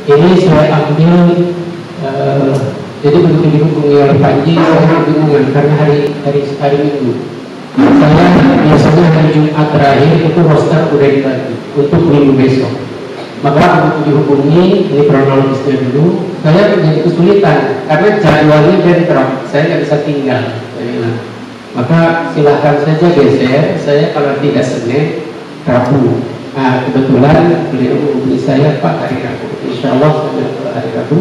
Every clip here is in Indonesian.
Ini saya ambil, jadi begitu dihubungi oleh Panji, saya kebingungan karena hari Minggu. Saya biasanya hari Jumat terakhir itu roster udah dibagi untuk minggu besok. Maka begitu dihubungi, ini kronologisnya dulu, saya menjadi kesulitan karena jadwalnya bentrok, saya nggak bisa tinggal. Maka silahkan saja geser, saya kalau tidak Senin, Rabu. Nah, kebetulan beliau menghubungi saya Pak hari Rabu. Insya Allah saya hari Rabu.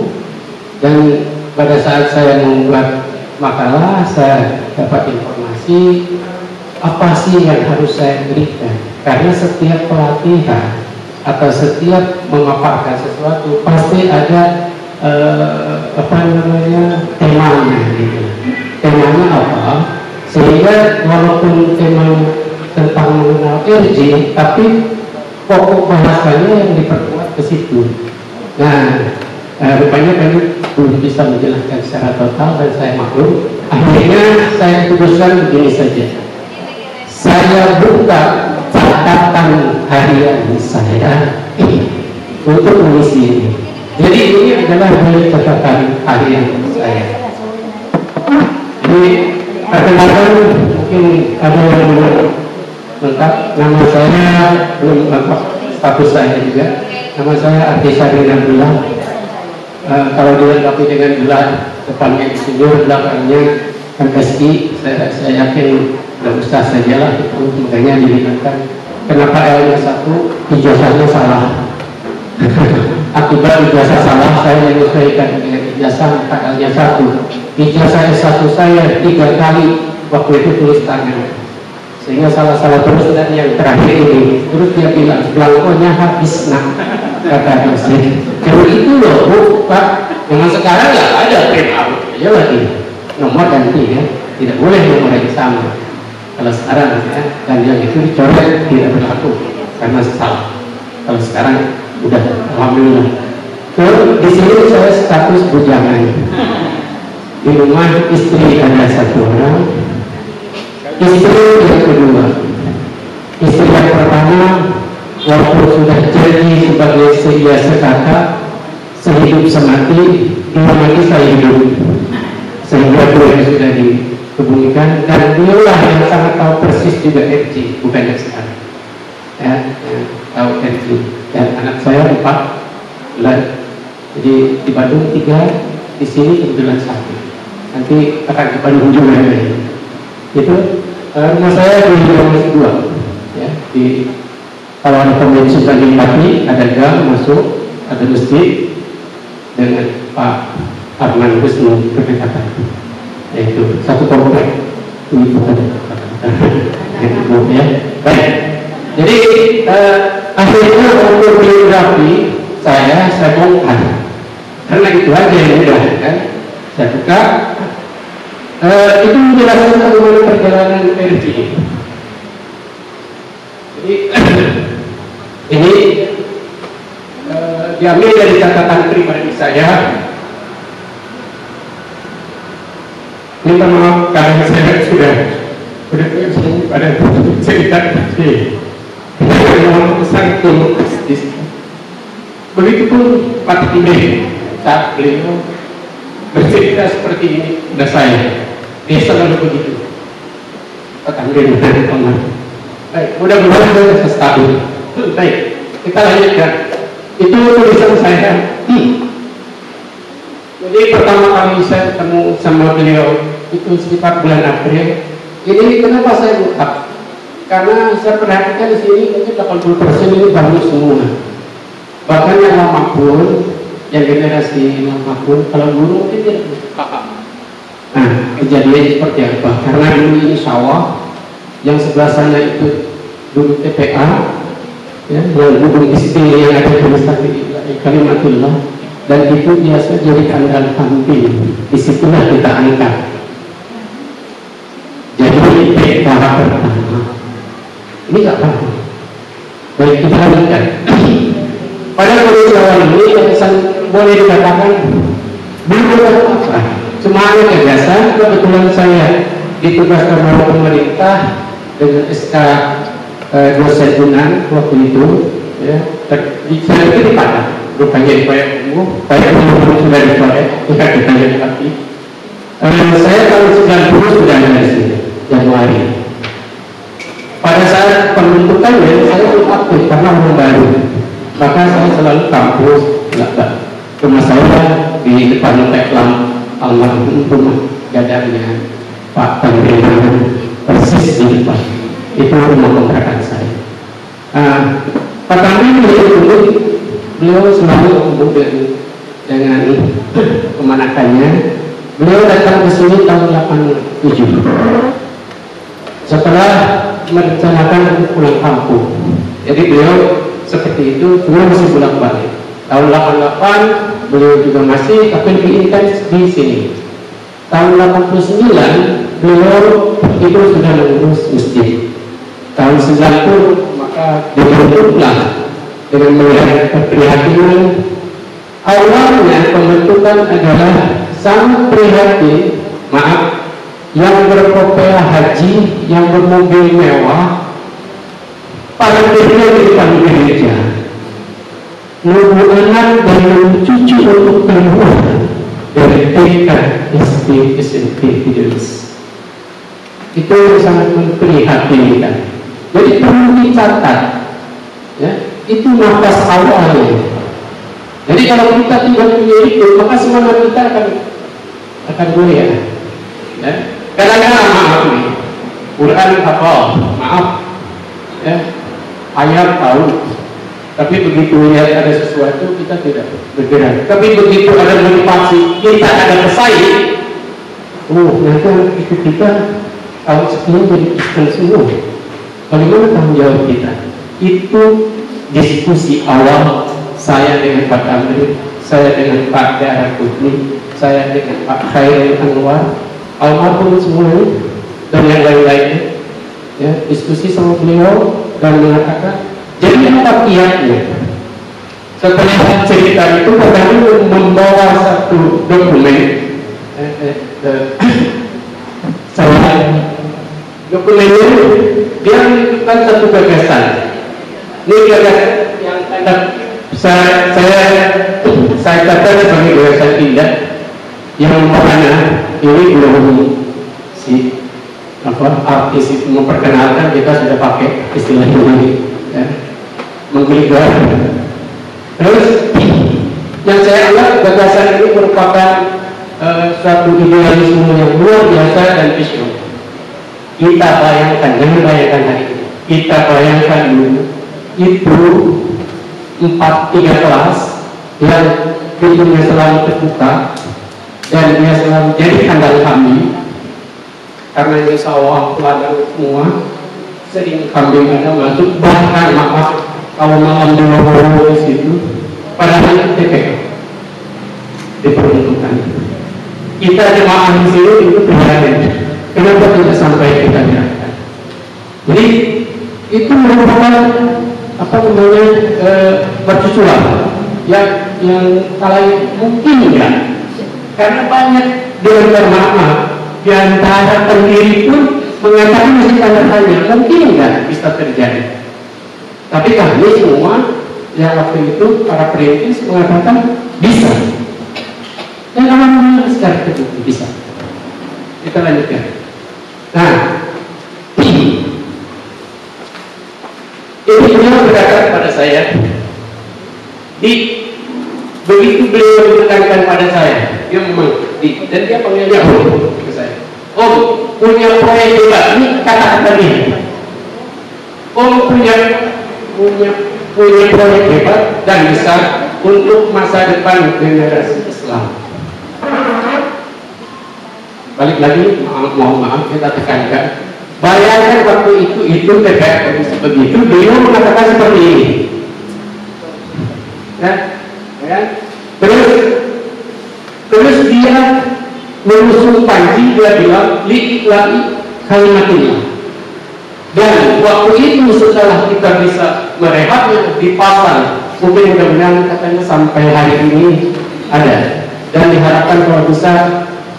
Dan pada saat saya membuat makalah, saya dapat informasi apa sih yang harus saya berikan. Karena setiap pelatihan atau setiap memaparkan sesuatu pasti ada temanya gitu. Temanya apa? Sehingga walaupun tema tentang mengenal RJ, tapi pokok bahasanya yang diperkuat ke situ. Nah, rupanya kami belum bisa menjelaskan secara total dan saya maklum. Akhirnya saya putuskan begini saja. Saya buka catatan harian saya untuk mengisi ini. Jadi ini adalah dari catatan harian saya. Jadi perkenalkan, mungkin ada yang belum lengkap. Nama saya belum lengkap, status saya juga. Nama saya Artisa Abdullah. Kalau dilengkapi dengan gelar depannya insinyur, belakangnya MSI, saya yakin udah usah sajalah itu, makanya dihilangkan. Kenapa L-nya 1, ijazahnya salah. Akibat ijazah salah, saya menyesuaikan dengan ijazah, maka L-nya 1. Ijazah S1 saya 3 kali waktu itu tulis tangan, sehingga salah-salah terus. Dan yang terakhir ini, terus dia bilang belangkonya habis, nah kata dosen. Jadi itu loh Bu, Pak, memang sekarang nggak ada print out aja lagi, nomor ganti ya, tidak boleh nomor yang sama. Kalau sekarang ya, dan yang itu dicoret tidak berlaku karena salah. Kalau sekarang udah alhamdulillah. Terus di sini saya status bujangan. Di rumah istri ada 1 orang, istri yang kedua. Istri yang pertama waktu sudah jadi sebagai seia sekata, sehidup semati, dia lagi saya hidup, sehingga beliau sudah dihubungkan, dan beliaulah yang sangat tahu persis juga RJ, bukan yang sekarang ya, tahu RJ. Dan anak saya 4 bulan, jadi di Bandung 3, di sini kebetulan 1. Nanti akan ke Bandung juga ya. Itu rumah saya di Komisi 2 ya, di kalau ada Komisi Pagi, ada gang masuk, ada masjid dengan Pak Arman Wisnu berdekatan, yaitu 1 komplek itu ada ya. Baik, jadi akhirnya untuk biografi saya bongkar karena itu aja yang mudah kan. Saya buka, itu menjelaskan bagaimana perjalanan RJ. Jadi ini diambil dari catatan pribadi saya. Minta maaf karena saya sudah pada cerita tadi. Memang pesan itu begitu pun Pak Timbe saat beliau bercerita seperti ini pada saya, dia selalu begitu. Pak Timbe dari Omar. Baik, mudah-mudahan saya stabil. Baik, kita lanjutkan. Itu tulisan saya. Jadi pertama kali saya ketemu sama beliau itu sekitar bulan April. Ini kenapa saya buka? Karena saya perhatikan di sini mungkin 80% ini baru semua. Bahkan yang lama pun, yang generasi lama pun, kalau dulu mungkin tidak kakak. Nah, kejadiannya seperti apa? Karena dulu ini sawah, yang sebelah sana itu dulu TPA, ya, yang hubung istilah yang ada di Kalimatullah, dan itu biasa jadi kandang kambing. Disitulah kita angkat. Jadi TPA pertama. Ini nggak apa-apa. Baik, kita lanjutkan. Pada kondisi awal ini, kesan boleh dikatakan belum ada apa-apa. Cuma ada gagasan. Kebetulan saya ditugaskan oleh pemerintah dengan SK dosen unan waktu itu, ya. Saya itu di Padang. rupanya dibayar banyak sudah dibayar, ya kita lihat hati. Saya tahun 90 sudah ada di sini, Januari. Pada saat pembentukannya saya belum aktif karena orang baru, maka saya selalu kampus, rumah saya di depan Teklam almarhum rumah gadangnya Pak Tanggriman, persis di depan itu rumah kontrakan saya. Pak Tanggriman beliau selalu kemudian dengan kemanakannya. Beliau datang ke sini tahun 87 setelah merencanakan untuk pulang kampung. Jadi beliau seperti itu, cuma masih bolak balik. Tahun 88 beliau juga masih, tapi lebih intens di sini. Tahun 89 beliau itu sudah mengurus masjid. Tahun 90 maka dibentuklah dengan melihat keprihatinan. Awalnya pembentukan adalah sangat prihatin, maaf, yang berkopiah haji, yang bermobil mewah, pada dirinya di depan gereja, nunggu anak dan nunggu cucu untuk keluar dari TK, SD, SMP, Fidelis. Itu yang sangat memprihatinkan. Jadi perlu dicatat, ya, itu nafas awalnya. Jadi kalau kita tidak punya itu, maka semangat kita akan goyah. Ya. Kadang-kadang maaf nih, Quran hafal, maaf, ya, ayat tahu, tapi begitu lihat ada sesuatu kita tidak bergerak. Tapi begitu ada motivasi, kita ada pesaing, nanti itu kita tahun sekian jadi Kristen semua. Bagaimana tanggung jawab kita? Itu diskusi awal saya dengan Pak Amri, saya dengan Pak Dara Kutni, saya dengan Pak Khairul Anwar, almarhum semuanya, dan yang lain-lainnya, ya, diskusi sama beliau dan mengatakan, jadi apa kiatnya? Setelah cerita itu, Pak Amri membawa satu dokumen, dokumennya dia menunjukkan satu gagasan. Ini gagasan yang ada. Saya kata sebagai gagasan indah yang mana ini belum si artis itu memperkenalkan, kita sudah pakai istilah ini, ya, menggeligar. Terus yang saya anggap gagasan ini merupakan suatu idealisme yang luar biasa dan vision. Kita bayangkan, jangan bayangkan hari ini, kita bayangkan dulu itu 3 kelas yang pintunya selalu terbuka dan dia selalu jadi kandang kambing, karena ini sawah ladang semua, sering kambing ada masuk, bahkan maaf kalau malam di situ padahal TPK diperuntukkan. Kita jemaah di sini itu prihatin, kenapa tidak sampai kita gerakan? Jadi itu merupakan bercucuran yang kalian mungkin ya, karena banyak dengar maaf di antara pendiri pun mengatakan masih tanda tanya, mungkin enggak bisa terjadi. Tapi kami semua yang waktu itu para perintis mengatakan bisa, dan alhamdulillah secara terbukti bisa. Kita lanjutkan. Nah, ini beliau berkata kepada saya, begitu beliau menekankan pada saya, dia memang dan dia panggilnya ke saya, Om punya proyek hebat, ini kata-kata dia, Om punya proyek hebat dan besar untuk masa depan generasi Islam. Balik lagi, mohon maaf kita tekankan. Bayangkan waktu itu terkait kondisi begitu, beliau mengatakan seperti ini, ya. Terus dia mengusung panji, dia bilang li'ilahi kalimatillah. Dan waktu itu setelah kita bisa merehatnya di pasar, mungkin mudah-mudahan katanya sampai hari ini ada, dan diharapkan kalau bisa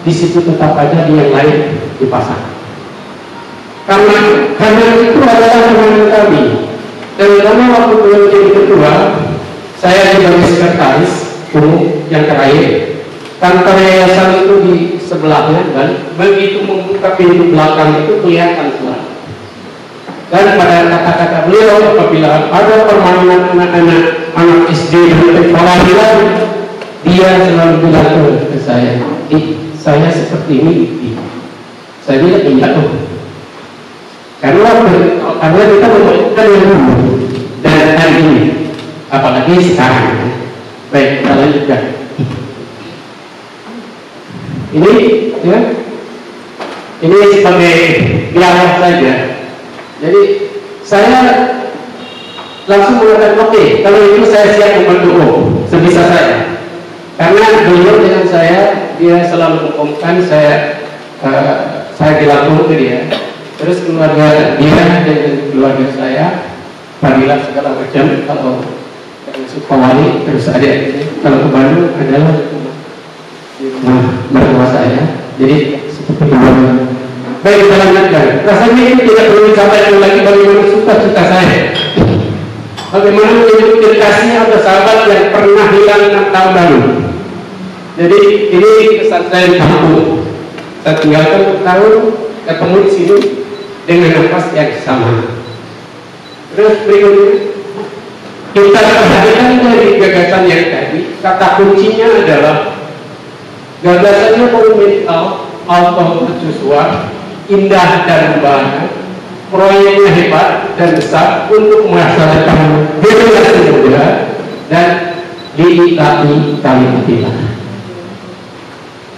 di situ tetap ada di yang lain di pasar. Karena itu adalah teman kami. Dan karena waktu beliau jadi ketua, saya sebagai sekretaris umum yang terakhir. Kantor yayasan itu di sebelahnya, dan begitu membuka pintu belakang itu kelihatan semua. Dan pada kata-kata beliau, apabila ada permainan anak SD dan sekolah bilang, dia selalu bilang ke saya, saya seperti ini. Saya bilang iya tuh. Karena kita membutuhkan yang dulu dan hari ini, apalagi sekarang. Baik, kita lanjutkan. Ini, ya, ini sebagai dialog saja. Jadi saya langsung mengatakan oke, kalau itu saya siap membantu sebisa saya. Karena beliau dengan saya, dia selalu mengumumkan saya dilakukan ke dia. Terus keluarga dia dan keluarga saya, panggilan segala macam. Kalau suka wali, terus ada ini. Kalau ke Bandung adalah mertua saya. Jadi seperti itu. Baik, kita lanjutkan. Rasanya ini tidak perlu disampaikan lagi bagaimana suka-suka saya. Bagaimana menjadi dedikasinya ada sahabat yang pernah hilang 6 tahun lalu. Jadi ini kesan saya di kampung. Saya tinggalkan tahun, ketemu di sini dengan nafas yang sama. Terus berikutnya, kita perhatikan dari gagasan yang tadi, kata kuncinya adalah gagasannya monumental, auto mercusuar, indah dan membahana, proyeknya hebat dan besar untuk melaksanakan generasi muda dan diiklati kalimat.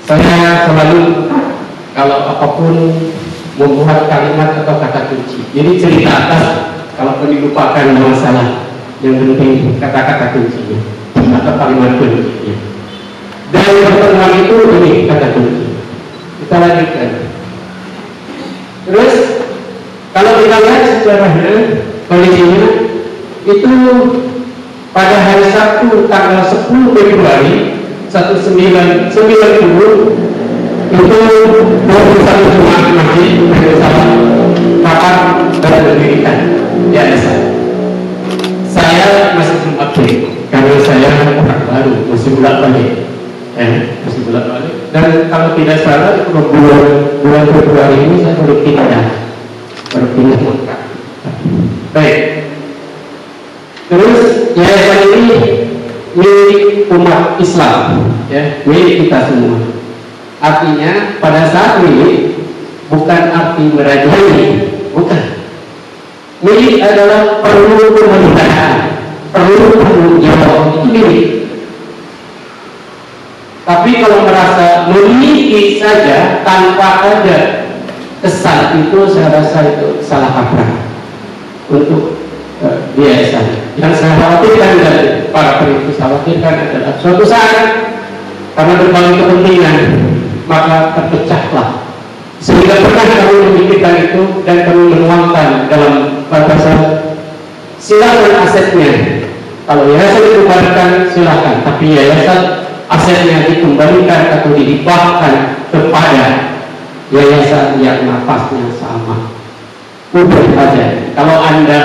Saya selalu kalau apapun membuat kalimat atau kata kunci. Jadi cerita atas kalau dilupakan masalah, yang penting kata-kata kuncinya atau kalimat kuncinya. Dan pertemuan itu ini kata kunci. Kita lanjutkan. Terus kalau kita lihat sejarahnya, kondisinya itu pada hari Sabtu tanggal 10 Februari 1990 itu 21 jemaat masjid bersama rapat dan mendirikan yayasan. Saya masih belum update karena saya orang baru, masih bolak-balik. Dan kalau tidak salah bulan Februari ini saya baru pindah. Baik. Terus yayasan ini milik umat Islam, ya, milik kita semua. Artinya pada saat milik bukan arti merajai, bukan. Milik adalah perlu pemeliharaan, perlu tanggung jawab, itu milik. Tapi kalau merasa memiliki saja tanpa ada kesan, itu saya rasa itu salah kaprah untuk yayasan. Yang saya khawatirkan dan para perintis khawatirkan adalah suatu saat karena berbagai kepentingan maka terpecahlah, sehingga pernah kami memikirkan itu dan kami menuangkan dalam batasan silakan asetnya. Kalau yayasan dikembalikan silakan, tapi yayasan asetnya dikembalikan atau dihibahkan kepada yayasan yang nafasnya sama. Mudah saja. Kalau Anda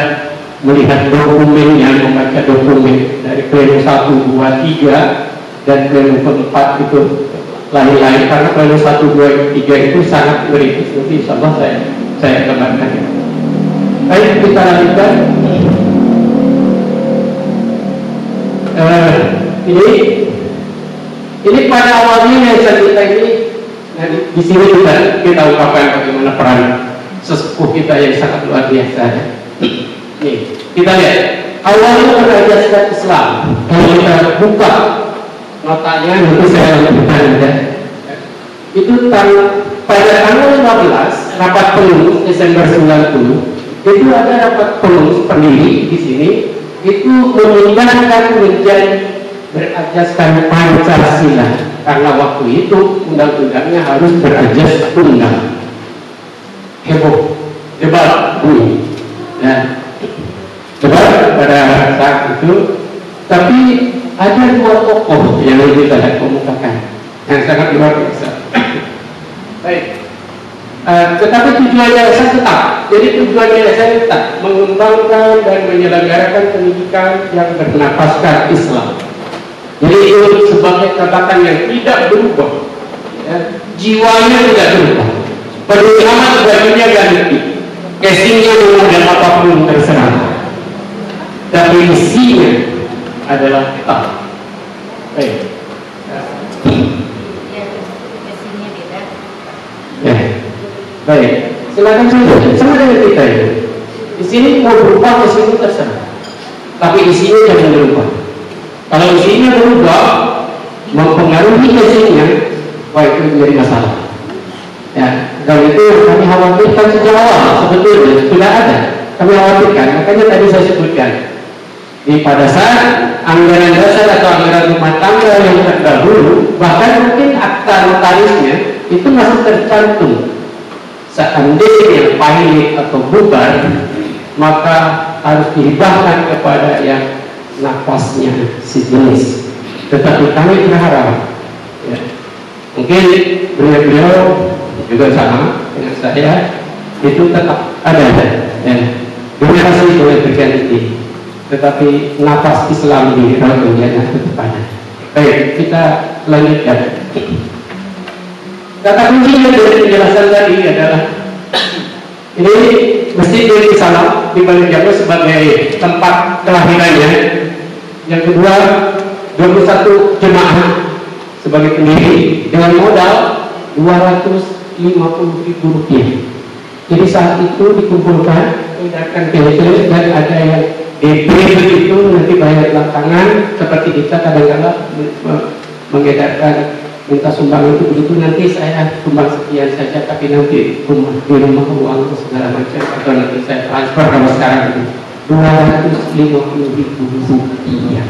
melihat dokumennya, membaca dokumen dari pleno 1, 2, 3 dan pleno keempat itu lain-lain, karena pleno 1, 2, 3 itu sangat merintis. Nanti insya Allah saya gambarkan. Baik, kita lanjutkan. Ini pada awalnya yayasan kita ini, di sini kita ungkapkan bagaimana peran sesepuh kita yang sangat luar biasa. Nih, kita lihat awalnya berajaskan Islam. Kalau kita buka notanya, nanti saya lanjutkan ya. Itu pada tanggal 15 rapat pengurus Desember 90 itu ada rapat pengurus pendiri di sini itu memindahkan menjadi berajaskan Pancasila, karena waktu itu undang-undangnya harus berajas undang. Heboh, debat bunyi. Nah, debat pada saat itu, tapi ada dua tokoh yang kita kemukakan yang sangat luar biasa. Baik, Tetapi tujuan yayasan tetap. Jadi tujuan yayasan tetap mengembangkan dan menyelenggarakan pendidikan yang bernafaskan Islam. Jadi itu sebagai katakan yang tidak berubah, ya. Jiwanya tidak berubah. Peduli amat bajunya ganti, casingnya model apapun terserah. Tapi isinya adalah tetap. Baik. Ya. Baik. Silakan sama dengan kita ini. Di sini mau berubah ke sini terserah. Tapi isinya jangan berubah. Kalau isinya berubah, mempengaruhi isinya, wah itu menjadi masalah. Ya, dan itu kami khawatirkan sejak awal sebetulnya sudah ada. Kami khawatirkan, makanya tadi saya sebutkan. Pada saat anggaran dasar atau anggaran rumah tangga yang terdahulu, bahkan mungkin akta notarisnya itu masih tercantum. Seandainya pahit atau bubar, maka harus dihibahkan kepada yang nafasnya sejenis. Tetapi kami berharap, ya, mungkin beliau juga sama dengan saya, itu tetap ada. Ya. Terima kasih telah berganti. Tetapi nafas Islam di dunia tetap ada. Baik, kita lanjutkan. Kata kuncinya dari penjelasan tadi adalah ini Masjid Nuri Salam di Banjarmasin sebagai tempat kelahirannya. Yang kedua, 21 jemaah sebagai pendiri dengan modal 250.000 rupiah. Jadi saat itu dikumpulkan, edarkan ke dan ada yang DP itu nanti bayar belakangan, seperti kita kadang-kadang mengedarkan minta sumbangan itu begitu, nanti saya sumbang sekian saja, tapi nanti di rumah uang segala macam, atau nanti saya transfer kalau sekarang itu 250.000 rupiah.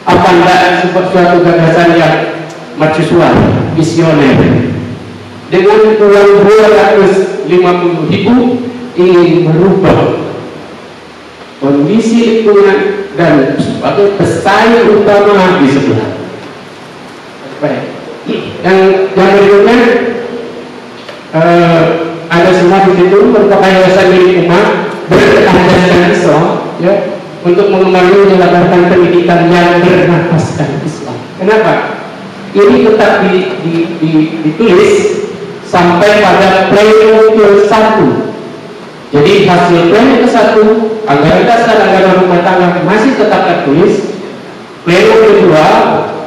Apa enggak suatu gagasan yang mercusuar, visioner, dengan uang 250.000 ingin merubah kondisi lingkungan dan sebagai pesaing utama di sebelah. Baik. Yang berikutnya ada semua di situ merupakan yayasan milik umat berasaskan Islam, ya, untuk mengembangkan menyelamatkan pendidikan yang bernafaskan Islam. Kenapa? Ini tetap ditulis sampai pada pleno ke-1. Jadi hasil pleno ke-1, anggaran dasar anggaran rumah tangga masih tetap tertulis. Pleno kedua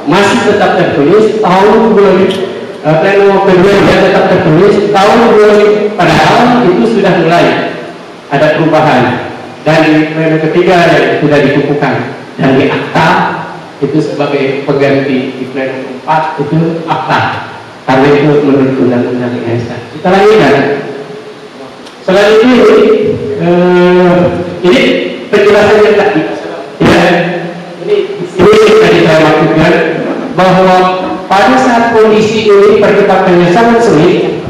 masih tetap tertulis tahun 2000. Pleno kedua tetap tertulis tahun 2000. Padahal itu sudah mulai ada perubahan. Dan pleno ketiga yang sudah dikukuhkan dari akta itu sebagai pengganti di pleno keempat itu akta. Karena itu menurut undang-undang yayasan. Kita lanjutkan. Selain itu, ini penjelasan yang tadi, ya, ini tadi saya maksudkan bahwa pada saat kondisi ini perdebatannya sangat sulit,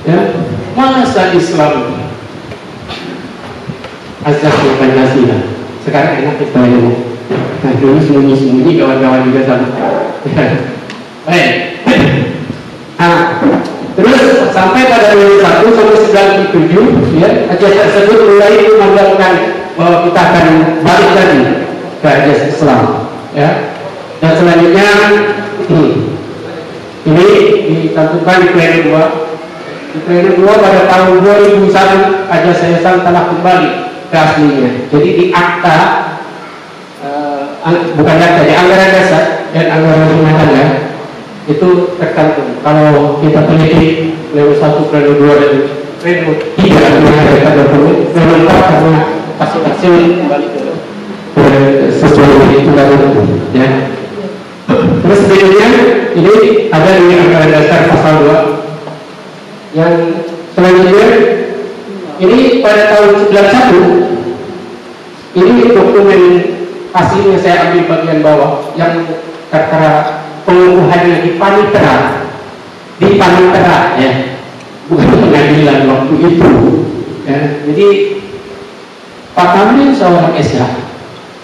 ya, masa Islam azas Pancasila sekarang enak kita ngomong. Nah, dulu sembunyi-sembunyi kawan-kawan juga sama. Baik. Nah, terus sampai pada 21 sampai 97, ya, ajas tersebut mulai mengandalkan bahwa kita akan balik lagi ke ajas Islam, ya. Dan selanjutnya ini dicantumkan di pleno 2. Di pleno 2 pada tahun 2001 ajas yayasan telah kembali ke aslinya. Jadi di akta, bukan akta, di anggaran dasar dan anggaran rumah tangga itu tercantum. Kalau kita teliti pleno 1, pleno 2 dan pleno 3 ada pleno 4 karena hasil kembali ke sesuai itu lalu, ya. Terus berikutnya ini ada di anggaran dasar pasal 2. Yang selanjutnya ini pada tahun 91 ini dokumen hasilnya saya ambil bagian bawah yang tertera pengukuhannya di Panitera, ya, bukan pengadilan waktu itu, ya. Jadi Pak Kamil seorang SH,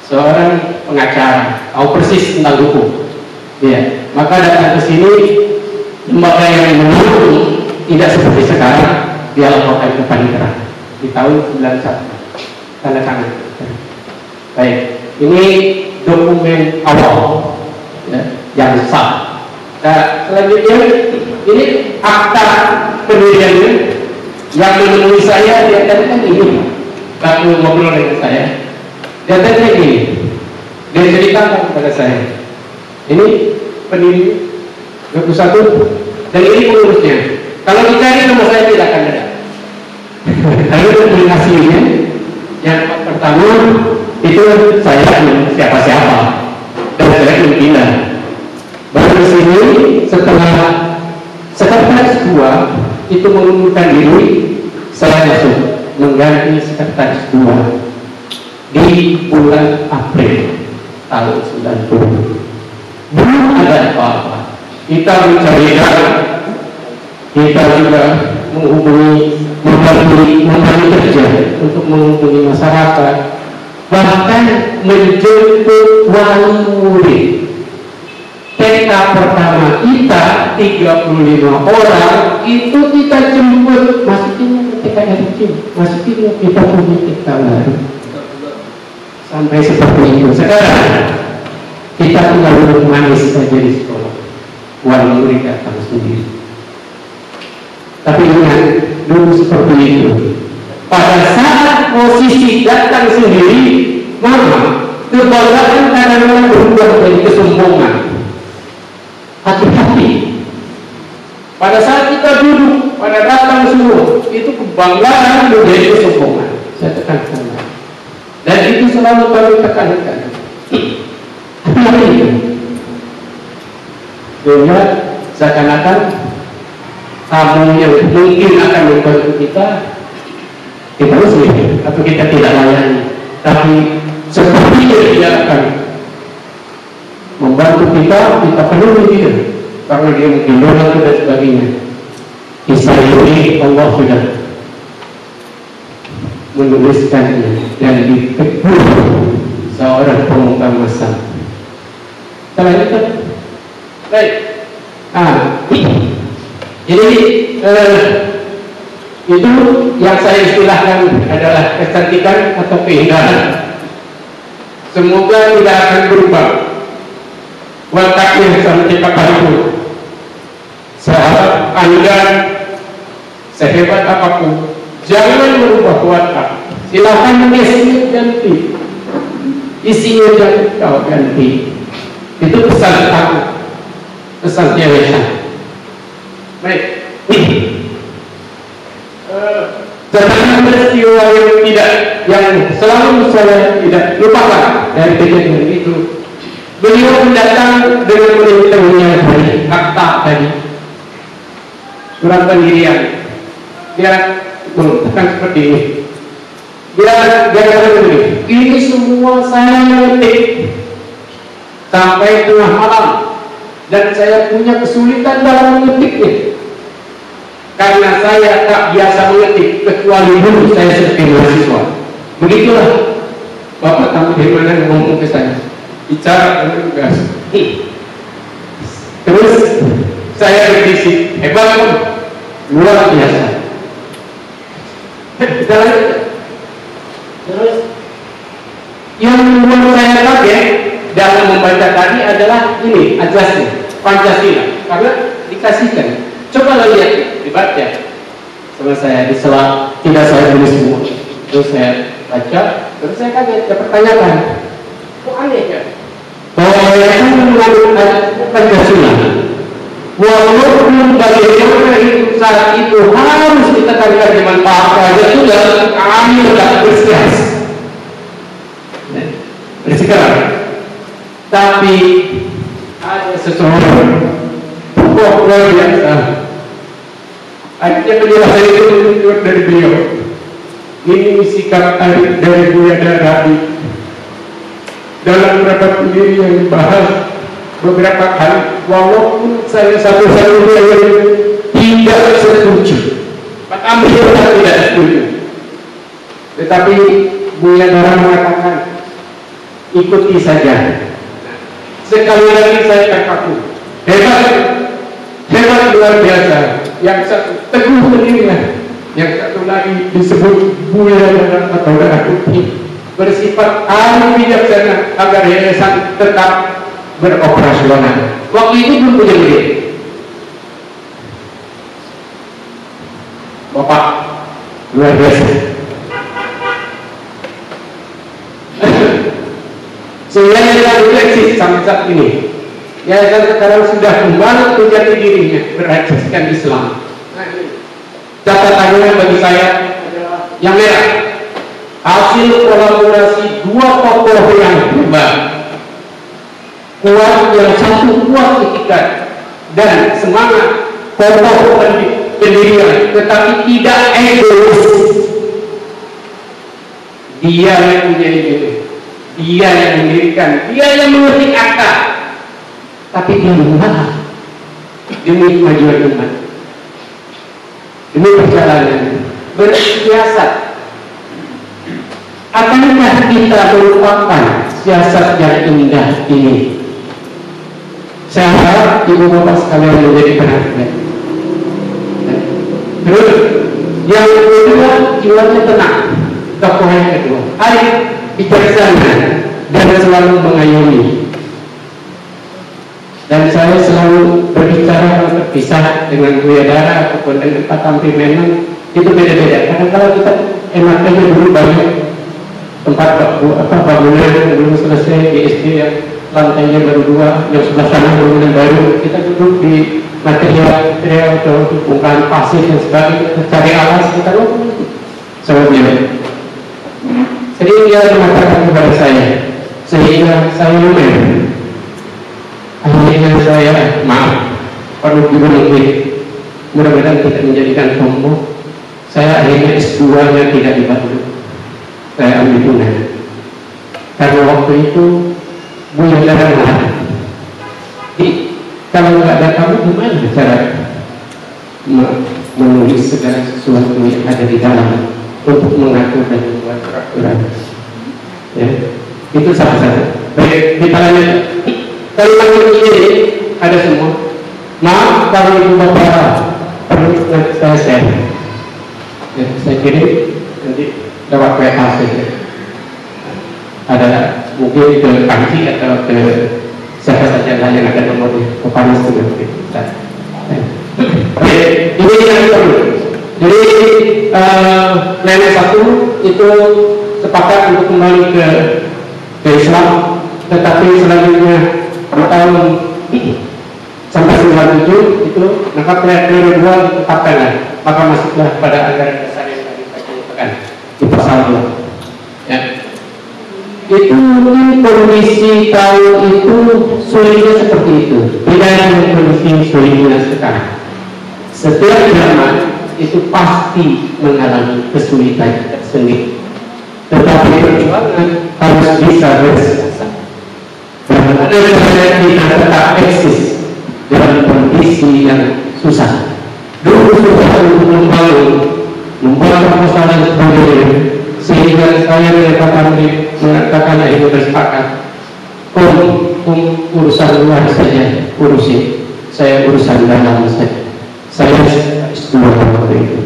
seorang pengacara, tahu persis tentang hukum, ya. Maka datang ke sini lembaga yang menurut tidak seperti sekarang dia laporkan ke Panitra di tahun 91 tanda tangan. Baik, ini dokumen awal ya, yang sah. Nah, selanjutnya ini akta pendiriannya yang menemui saya dia katakan ini, lalu ngobrol dengan saya. Dia katakan ini, dia ceritakan kepada saya. Ini pendiri 21 dan ini pengurusnya. Kalau dicari nama saya tidak akan ada. Lalu komunikasinya yang pertama itu saya siapa-siapa dan saya pimpinan. Baru di sini setelah sekretaris 2 itu mengundurkan diri, saya masuk mengganti sekretaris 2 di bulan April tahun 90. Belum ada apa-apa. Kita mencari jalan, kita juga menghubungi, memberi kerja untuk menghubungi masyarakat, bahkan menjemput wali murid. TK pertama kita 35 orang itu kita jemput, masukin ke TK RC, masukin kita punya TK baru. Sampai seperti itu. Sekarang kita tinggal duduk manis saja di sekolah, wali murid datang sendiri. Tapi ingat, dulu seperti itu. Pada saat posisi datang sendiri, maka kebanggaan kadang-kadang berubah dari kesombongan. Hati-hati. Pada saat kita duduk, pada datang semua, itu kebanggaan menjadi kesombongan. Saya tekankan. Dan itu selalu kami tekankan. Hati-hati itu. Sehingga seakan-akan tamu yang mungkin akan membantu kita usir atau kita tidak layani, tapi sepertinya dia akan membantu kita penuhi dia karena dia mungkin doa dan sebagainya. Kisah ini Allah sudah menuliskannya dan ditegur seorang pemuka masa. Kita lanjutkan. Baik. Jadi itu yang saya istilahkan adalah kecantikan atau keindahan. Semoga tidak akan berubah wataknya sampai kapanpun. Sahabat Anda sehebat apapun, jangan merubah watak. Silakan isinya ganti, isinya jangan kau ganti. Itu pesan aku, pesan Yesus. Baik. Tentang peristiwa yang selalu saya tidak lupakan dari kejadian itu. Beliau datang dengan memberitahunya dari akta tadi, surat pendirian. Dia mengatakan seperti ini. Dia katakan begini, ini semua saya mengetik sampai tengah malam dan saya punya kesulitan dalam mengetiknya. Karena saya tak biasa mengetik, kecuali dulu saya sebagai mahasiswa. Begitulah Bapak tamu dari mana ngomong ke saya, bicara dengan tugas. Terus saya berbisik, hebat, luar biasa. Terus yang membuat saya kaget dalam membaca tadi adalah ini ajasnya, Pancasila, karena dikasihkan. Coba lihat, dibaca sama saya di sela, tidak saya tulis semua. Terus saya baca, terus saya kaget, saya pertanyakan, kok aneh ya? Bahwa mereka mengandung Pancasila, walaupun bagaimana itu saat itu harus ditekankan zaman Pak Harto sudah kami tidak bersikeras. Tapi ada seseorang pokok luar biasa. Akhirnya penjelasan itu menunjuk dari beliau. Ini sikap dari Buya Daradi dalam beberapa pendiri yang dibahas beberapa kali. Walaupun saya satu-satunya yang tidak setuju, Pak Amir tidak setuju, tetapi Buya Daradi mengatakan ikuti saja. Sekali lagi saya katakan hebat memang luar biasa. Yang satu teguh pendirinya, yang satu lagi disebut buaya atau darah putih, bersifat ahli bijaksana agar yayasan tetap beroperasional. Waktu itu belum punya duit. Bapak luar biasa. Sehingga yayasan itu eksis sampai saat ini. Yayasan sekarang sudah kembali menjadi dirinya, berasaskan Islam. Catatannya bagi saya yang merah, hasil kolaborasi dua tokoh yang hebat, kuat, yang satu kuat etikat dan semangat, kokoh pendirian, tetapi tidak egois. Dia yang punya ide, dia yang mendirikan, dia yang mengerti akta, tapi dia mengalah demi kemajuan umat, demi perjalanan bersiasat. Akankah kita melupakan siasat yang indah ini? Saya harap ibu bapak sekalian menjadi perhatian. Terus yang kedua, jiwanya tenang. Tokoh yang kedua, arif, bijaksana, dan selalu mengayomi. Dan saya selalu berbicara terpisah dengan Buya Dara ataupun dengan Pak Tampi, memang itu beda-beda. Karena kalau kita enaknya dulu banyak tempat bangunan belum selesai di SD yang lantainya baru 2, yang sebelah sana bangunan baru, kita duduk di material atau bongkahan pasir dan sebagainya, cari alas, kita sebabnya. Jadi dia mengatakan kepada saya, sehingga saya lumayan. Akhirnya saya, maaf, perlu diulangi, mudah-mudahan tidak menjadikan sombong. Saya akhirnya S2-nya tidak di Bandung, saya ambil Unan. Karena waktu itu Buya Dara melarang. Kalau nggak ada kamu, gimana cara menulis segala sesuatu yang ada di dalam untuk mengatur dan membuat peraturan? Ya, itu salah satu. Baik, kita lanjut. Kalau ini ada semua. Maaf kalau ibu bapak perlu saya share. Ya, saya kirim nanti lewat WA saja. Ada mungkin ke Panji atau ke siapa saja lah yang ada nomornya, ke Panas juga mungkin. Oke, ini yang perlu. Jadi nenek satu itu sepakat untuk kembali ke Islam, tetapi selanjutnya tahun sampai 97 itu maka periode 2 ditetapkan, maka masuklah pada anggaran dasar yang tadi saya katakan di pasal 2. Ya. Itu kondisi tahun itu sulitnya seperti itu, beda dengan kondisi sulitnya sekarang. Setiap zaman itu pasti mengalami kesulitan tersendiri, tetapi perjuangan harus bisa bersama. Dan kita tetap eksis dalam kondisi yang susah. Dulu susah untuk membangun proposal dan sebagainya, sehingga saya mengatakan itu bersepakat. Urusan luar saja urusin, saya urusan dalam saja. Saya S2 waktu itu.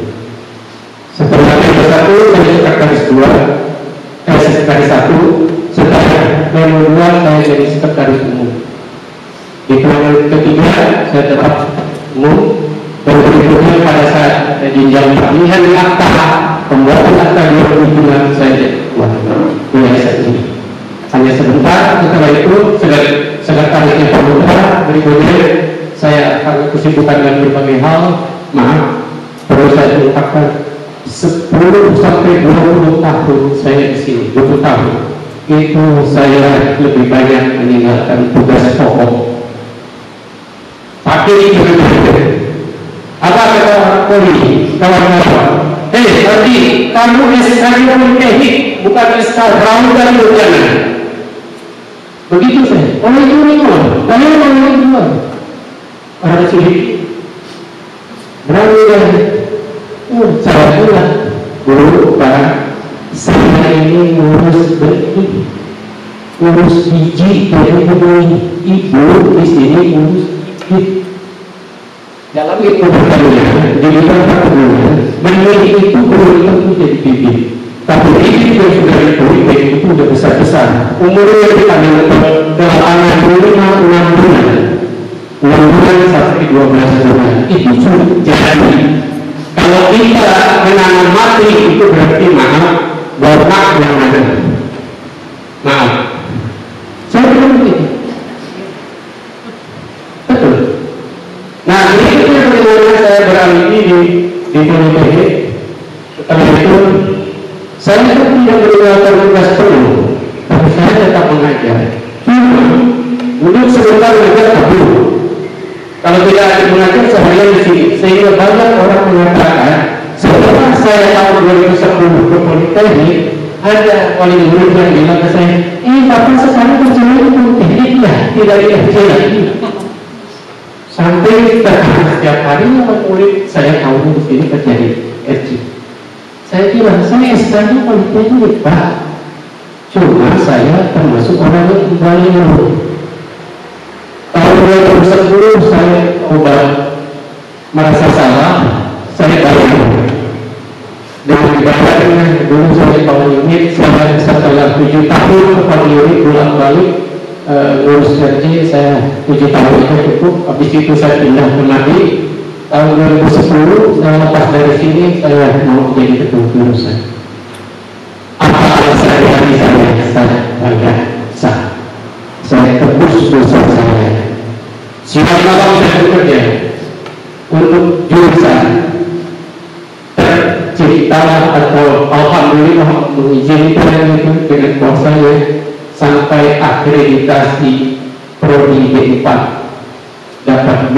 Setelah S1 saya sekretaris 2, sekretaris 1. Setelah Memo 2 saya jadi sekretaris umum. Di periode ketiga saya tetap umum, dan berikutnya pada saat jenjang pemilihan akta, pembuatan akta 2005 saya jadi biasa ini. Hanya sebentar, setelah itu sekretarisnya pemuda, berikutnya saya akan kesibukan dengan berbagai hal. Maaf, perlu saya ungkapkan 10 sampai 20 tahun saya di sini, 20 tahun itu saya lebih banyak meninggalkan tugas pokok. Pakai itu apa kata orang poli, kawan-kawan? Tadi kamu SK teknik, bukan SK raut dan berjalan. Begitu saya. Oleh itu kalian mau ini jual. Orang kecil berani dan saya bilang dulu Pak, saya ini ngurus benih, ngurus biji dari ibu di sini ngurus biji. dalam itu pertanyaan jadi pertanyaan benih itu belum tentu jadi bibit, tapi bibit yang sudah dipolitik itu udah besar-besar, umurnya kita dalam anak 5-6 bulan 6 bulan sampai 12 bulan itu sudah jadi. Kalau kita menanam mati itu berarti maaf botak yang ada, maaf saya bilang begitu, betul. Nah, berikutnya bagaimana saya beralih di politik. Setelah itu, saya tidak meninggalkan tugas penuh, tapi saya tetap mengajar. Duduk sebentar mengajar kabur. Kalau tidak ada mengajar, saya di sini. Sehingga banyak orang mengatakan, setelah saya tahun 2010 ke politeknik, ada wali murid yang bilang ke saya, bapak sekarang kerjanya di politeknik ya, tidak di FJ lagi. Sampai setiap hari murid saya tahu di sini kerja di FJ. Saya bilang, saya SK-nya politeknik Pak, cuma saya termasuk orang yang kembali dulu. Tahun 2010 saya merasa salah, saya bayar dengan dibayarnya. Dulu saya Pak unit, setelah 7 tahun Pak unit pulang balik ngurus gaji, saya 7 tahun itu cukup. Habis itu saya pindah ke Madi. Tahun 2010 saya lepas dari sini, saya mau jadi ketua jurusan. Apa alasan dari saya bangga sah. Saya tebus dosa saya. Siapa malam saya bekerja untuk jurusan tercipta atau alhamdulillah mengizinkan itu dengan kuasanya sampai akreditasi prodi D4 dapat B.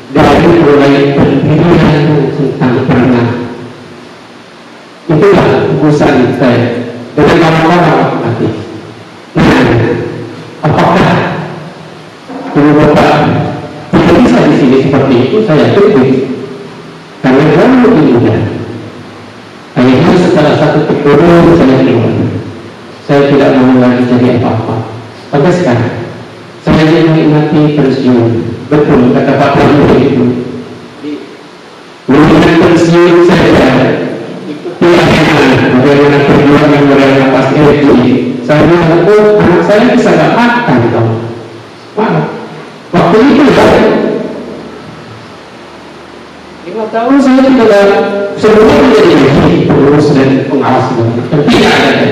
Dari mulai pendirian tentang perenang, itulah urusan saya dengan orang-orang mati. Nah, apakah dulu Bapak tidak bisa di sini seperti itu? Saya tutup karena jauh lebih mudah. Akhirnya setelah satu turun saya keluar. Saya tidak mau lagi jadi apa-apa. Sampai sekarang saya menikmati pensiun. Betul kata Pak Prabowo itu. Dengan pensiun saya ikuti bagaimana perjuangan mereka pas RI. Saya bilang, anak saya bisa nggak makan dong. Mana? Waktu itu kan 5 tahun saya tidak sebelumnya menjadi pengurus dan pengawas tidak ada.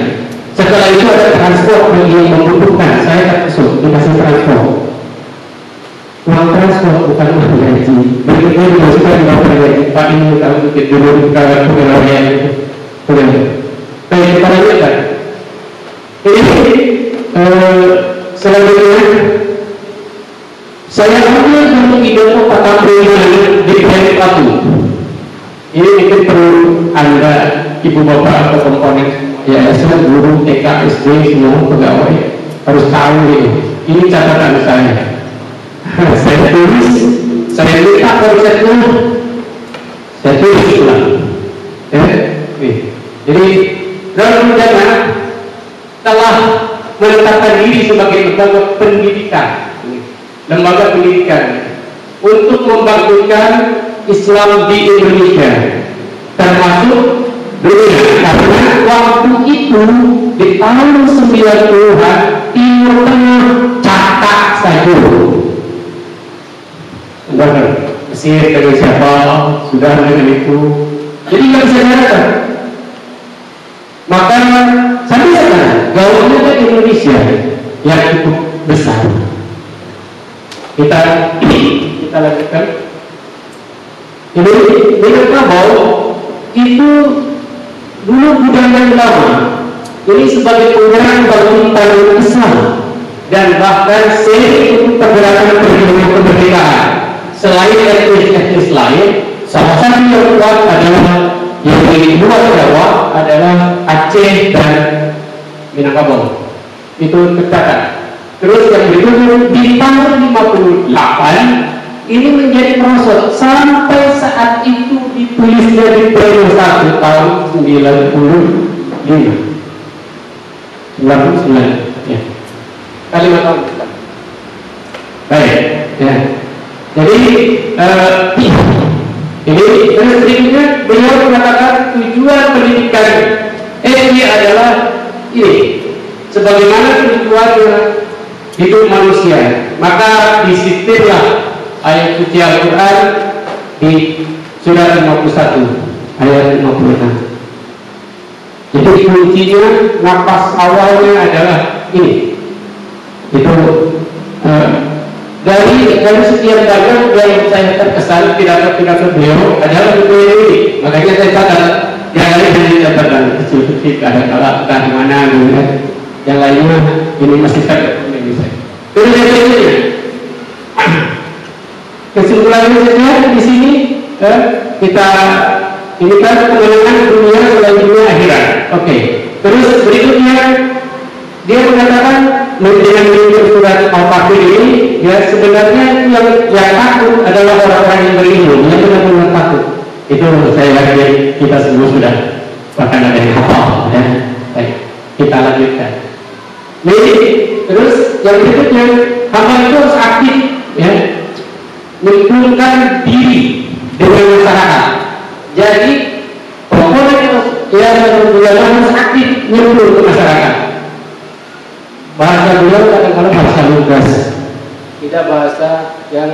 Setelah itu ada transport yang membutuhkan, saya masuk dikasih transport. Uang transport bukan uang gaji. Berikutnya dimasukkan di bawah gaji. Pak ini tahu sedikit dulu pegawaian itu. Baik, kita lanjutkan. Ini selanjutnya saya ambil untuk pidato Pak Kapolri di PN Patu. Ini mungkin perlu Anda, Ibu Bapak atau komponen yayasan, guru, TK, SD, semua pegawai harus tahu ini. Ini catatan saya. Saya tulis, saya minta konsepnya, saya tulis ulang. Jadi dalam rencana telah menetapkan diri sebagai lembaga pendidikan untuk membangkitkan Islam di Indonesia, termasuk dunia. Karena waktu itu di tahun 90-an Timur Tengah catak saja. Mesir dengan siapa, Sudan dengan itu, jadi nggak bisa datang. Maka sampai sekarang gaulnya ke Indonesia yang cukup besar. Kita lanjutkan. Ini Minangkabau itu dulu budaya yang lama. Ini sebagai penggerak bangkitan Islam dan bahkan seiring pergerakan kemerdekaan. Selain etnis lain, salah satu yang kuat adalah yang di luar Jawa adalah Aceh dan Minangkabau. Itu tercatat. Terus yang berikutnya di tahun 58 ini menjadi merosot sampai saat itu ditulisnya di Pleno 1 tahun 99 ya. Kalimat tahun. Baik, ya. Jadi ini terus berikutnya beliau mengatakan tujuan pendidikan SD adalah ini, sebagaimana tujuannya hidup manusia. Maka disiplinlah ayat suci Al-Quran di surat 51 ayat 56. Jadi kuncinya nafas awalnya adalah ini. Itu dari sekian banyak yang saya terkesan pidato beliau adalah ini. Makanya saya catat yang lain dari catatan kecil-kecil kadang-kadang entah di mana gitu kan. Yang lainnya ini masih saya terus yang kesimpulannya saja di sini kita ini kan pengenalan dunia selain dunia akhirat. Oke. Terus berikutnya dia mengatakan dengan surat Al-Fatih ini ya sebenarnya yang takut adalah orang-orang yang berilmu, yang benar-benar takut. Itu saya yakin kita semua sudah bahkan ada yang hafal ya. Baik, kita lanjutkan. Jadi terus yang berikutnya hamba itu harus aktif ya, menghubungkan diri dengan masyarakat. Jadi pokoknya yang harus aktif nyambung ke masyarakat. Bahasa beliau kadang-kadang bahasa lugas, tidak bahasa yang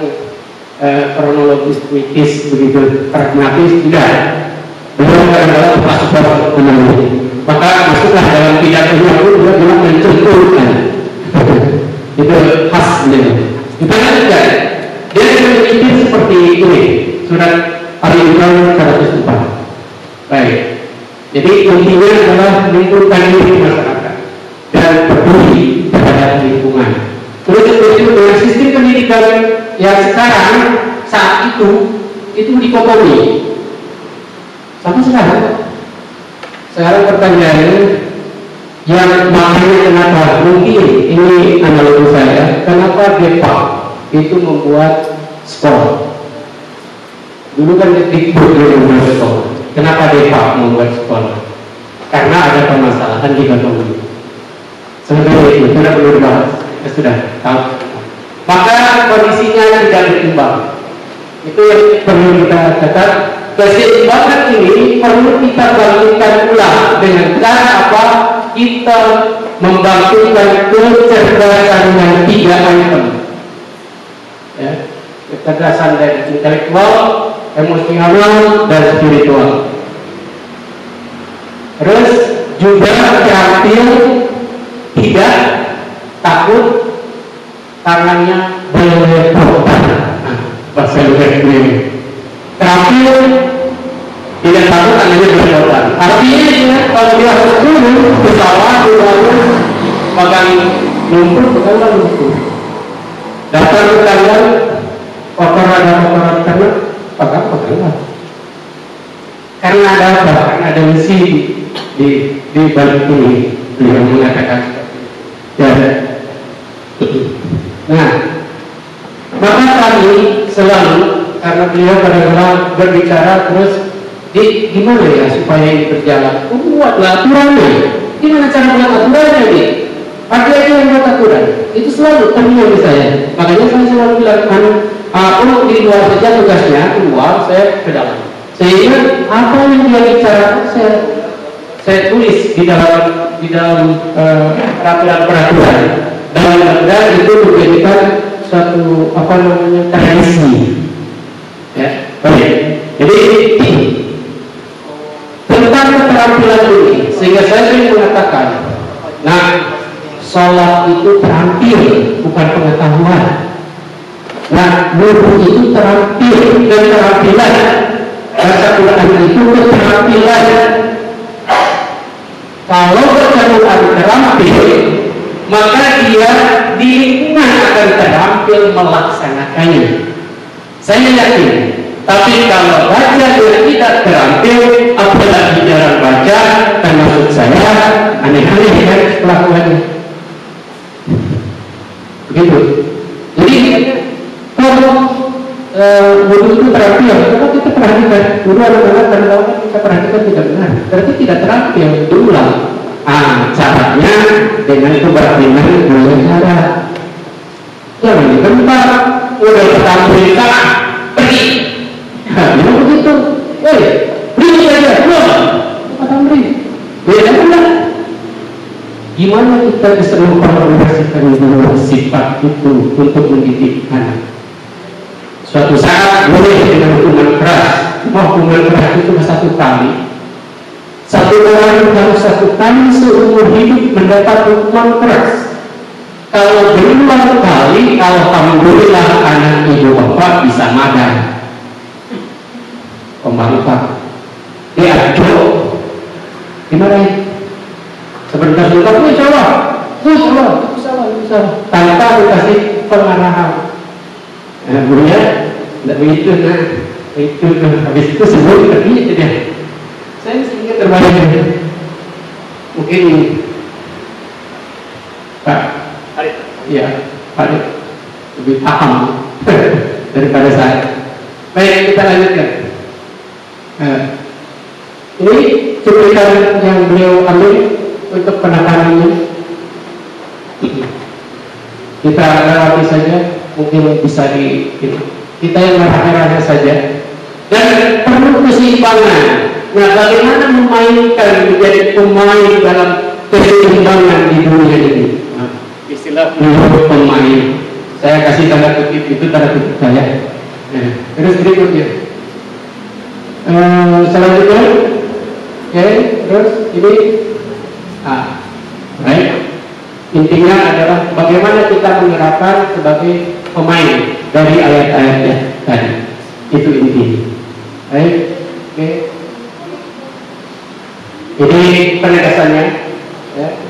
kronologis, puitis, begitu pragmatis, tidak. Beliau kadang-kadang pastor menanggung. Maka masuklah dalam pidatonya itu dia bilang mencontohkan. Itu khas beliau. Kita lanjutkan. Dia memimpin seperti ini. Surat Al-Imran 104. Baik. Jadi intinya adalah mengumpulkan diri masyarakat dan peduli terhadap lingkungan. Terus itu dengan sistem pendidikan yang sekarang saat itu dikotomi. Sampai sekarang pertanyaannya yang makanya kenapa mungkin ini analogi saya, kenapa Depak itu membuat sekolah? Dulu kan Dikbud yang membuat sekolah. Kenapa Depak membuat sekolah? Karena ada permasalahan di Batowi. Sebenarnya itu tidak perlu dibahas. Sudah tahu. Maka kondisinya tidak berimbang. Itu yang perlu kita catat. Keseimbangan ini perlu kita bangkitkan ulang dengan cara apa? Kita membangkitkan kecerdasan yang 3 item. Ya, kecerdasan dari intelektual, emosional, dan spiritual. Terus juga terampil, tidak takut, tangannya belepotan. Bahasa luar ini. Terampil, tidak takut, tangannya belepotan. Artinya kalau dia harus turun ke sawah, dia harus pegang lumpur, pegang lumpur. Datang ke kandang, kotoran tanah, pegang. Karena ada apa? Karena ada mesin di balik ini. Beliau mengatakan ya. Nah, maka kami selalu, karena beliau kadang-kadang berbicara terus gimana ya supaya ini berjalan? Buatlah aturannya. Gimana cara buat aturannya nih? Pakai aja yang buat aturan. Itu selalu terjadi saya. Makanya saya selalu bilang, untuk di luar saja tugasnya, keluar saya ke dalam. Sehingga apa yang dia bicarakan saya tulis di dalam peraturan. Dan mudah-mudahan itu menjadikan suatu tradisi. Ya, baik. Jadi tentang keterampilan ini, sehingga saya sering mengatakan, sholat itu terampil, bukan pengetahuan. Wudhu itu terampil dan keterampilan. Baca Quran itu keterampilan. Kalau baca Quran terampil, maka dia di lingkungan akan terampil melaksanakannya. Saya yakin. Tapi kalau baca dia tidak terampil, apalagi jarang baca, termasuk saya, aneh-aneh kan kelakuannya. Begitu. Jadi kalau wudhu itu terampil, kalau kita perhatikan wudhu anak-anak kadang-kadang kita perhatikan tidak benar, berarti tidak terampil, diulang. Caranya dengan kebatinan dengan cara. jangan dibentar, udah pertama berita, pergi. Memang begitu. Beri saja, belum. Kata beri. Beda enggak? Gimana kita bisa memperhatikan dua sifat itu untuk mendidik anak? Suatu saat boleh dengan hukuman keras. Hukuman keras itu satu kali. Satu orang harus satu kali seumur hidup mendapat hukuman keras. Kalau berulang kali, alhamdulillah anak ibu bapak bisa makan. Pemerintah diatur dimarahin sebentar-sebentar, salah tanpa dikasih pengarahan. Gurunya tidak begitu, habis itu sebelum pergi itu dia. Saya sehingga terbayang mungkin Pak Arif, ya Pak Arif lebih paham daripada saya. Baik, kita lanjutkan. Ini cuplikan yang beliau ambil untuk penekanannya. Kita lewati saja, mungkin bisa kita yang merahasiakan saja. Dan perlu keseimbangan. Nah, bagaimana memainkan menjadi pemain dalam keseimbangan di dunia ini? Istilah pemain. Saya kasih tanda kutip, itu tanda kutip saya. Terus berikutnya. Selanjutnya, terus ini, baik. Intinya adalah bagaimana kita menerapkan sebagai pemain dari ayat-ayatnya tadi. Itu intinya. Baik, oke. Ini penegasannya,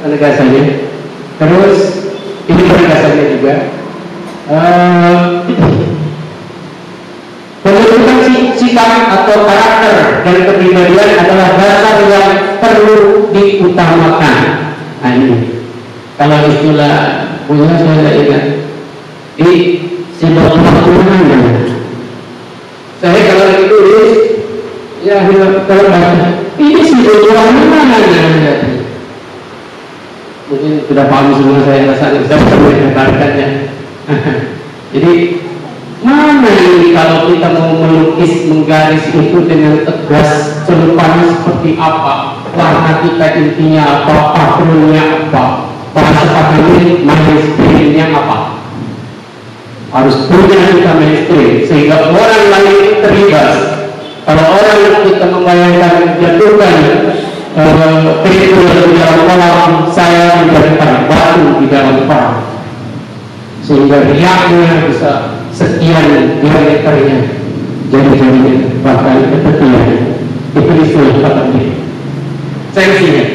penegasannya. Terus ini penegasannya juga. Pembentukan sikap atau karakter dan kepribadian adalah dasar yang perlu diutamakan. Nah, ini kalau istilah punya saya ingat di sebuah pembangunan. Saya kalau lagi tulis, ya kalau baca ini sebuah mana? Mungkin sudah paham semua, saya rasa saya perlu mengatakannya. Jadi mana ini kalau kita mau melukis, menggaris itu dengan tegas, celupannya seperti apa, warna kita intinya apa, patternnya apa, bahasa pakaian mainstreamnya apa. Harus punya kita mainstream sehingga orang lain terlibat. Kalau orang kita membayangkan jatuhkan itu di dalam kolam, saya menjadikan batu di dalam kolam, sehingga riaknya bisa sekian diameternya, jadi bahkan ketepian. Itu istilah kata ini. Saya ingat.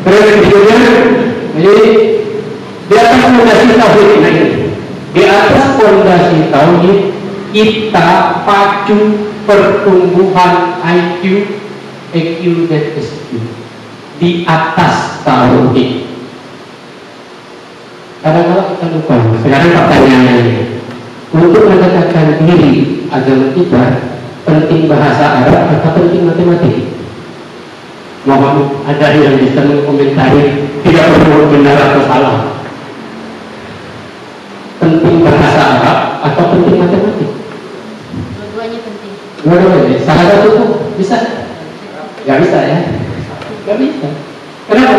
Terus berikutnya, jadi di atas fondasi tauhid ini, di atas fondasi tauhid kita pacu pertumbuhan IQ, EQ dan SQ di atas tauhid. Kadang-kadang kita lupa. Sekarang pertanyaannya, untuk mendekatkan diri agama kita, penting bahasa Arab atau penting matematik? Mohon ada yang bisa mengomentari, tidak perlu benar atau salah. Penting bahasa Arab atau penting matematik? Dua-duanya penting. Dua-duanya. Salah satu tuh bisa? Gak bisa ya? Gak bisa. Kenapa?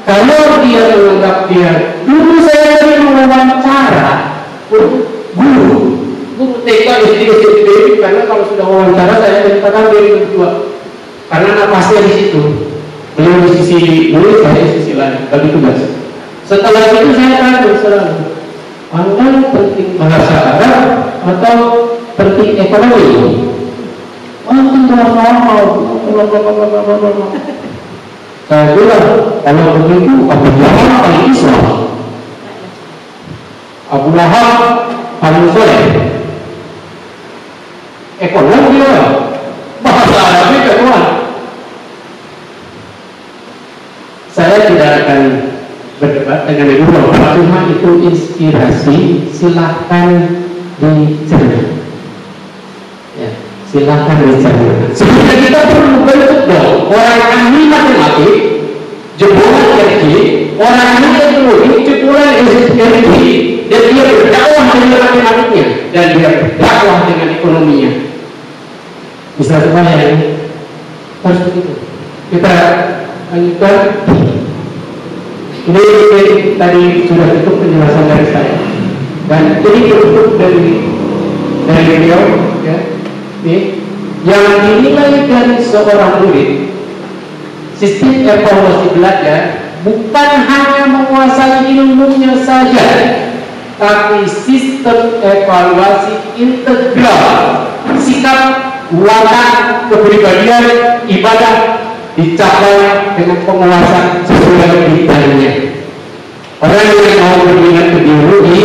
Kalau dia menganggap dia, dulu saya sering mewawancara guru TK SD, karena kalau sudah wawancara saya ceritakan dari berdua, karena napasnya di situ, beliau di sisi mulut, saya di sisi lain, bagi tugas. Setelah itu saya tanya selalu, Anda penting bahasa Arab atau penting ekonomi? Penting bahasa Arab. Saya bilang, kalau begitu Abu Lahab paling Islam, Abu Lahab paling soleh. Ekonomi dia, bahasa Arabnya kedua. Saya tidak akan berdebat dengan ibu bapak, cuma itu inspirasi, silahkan dicerna. Ya, silahkan dicerna. Sebenarnya kita perlu bentuk dong orang ahli matematik, jebolan energi, orang ahli teknologi, jebolan energi, dan dia berdakwah dengan adik-adiknya, dan dia berdakwah dengan ekonominya. Bisa semuanya ini harus begitu. Kita lanjutkan. Ini tadi sudah cukup penjelasan dari saya, dan ini cukup dari beliau, ya. Ini yang dinilai dari seorang murid, sistem evaluasi belajar bukan hanya menguasai ilmunya saja, tapi sistem evaluasi integral, sikap, watak, kepribadian, ibadah dicapai dengan penguasaan sesuai bidangnya. Orang yang mau berminat ke biologi,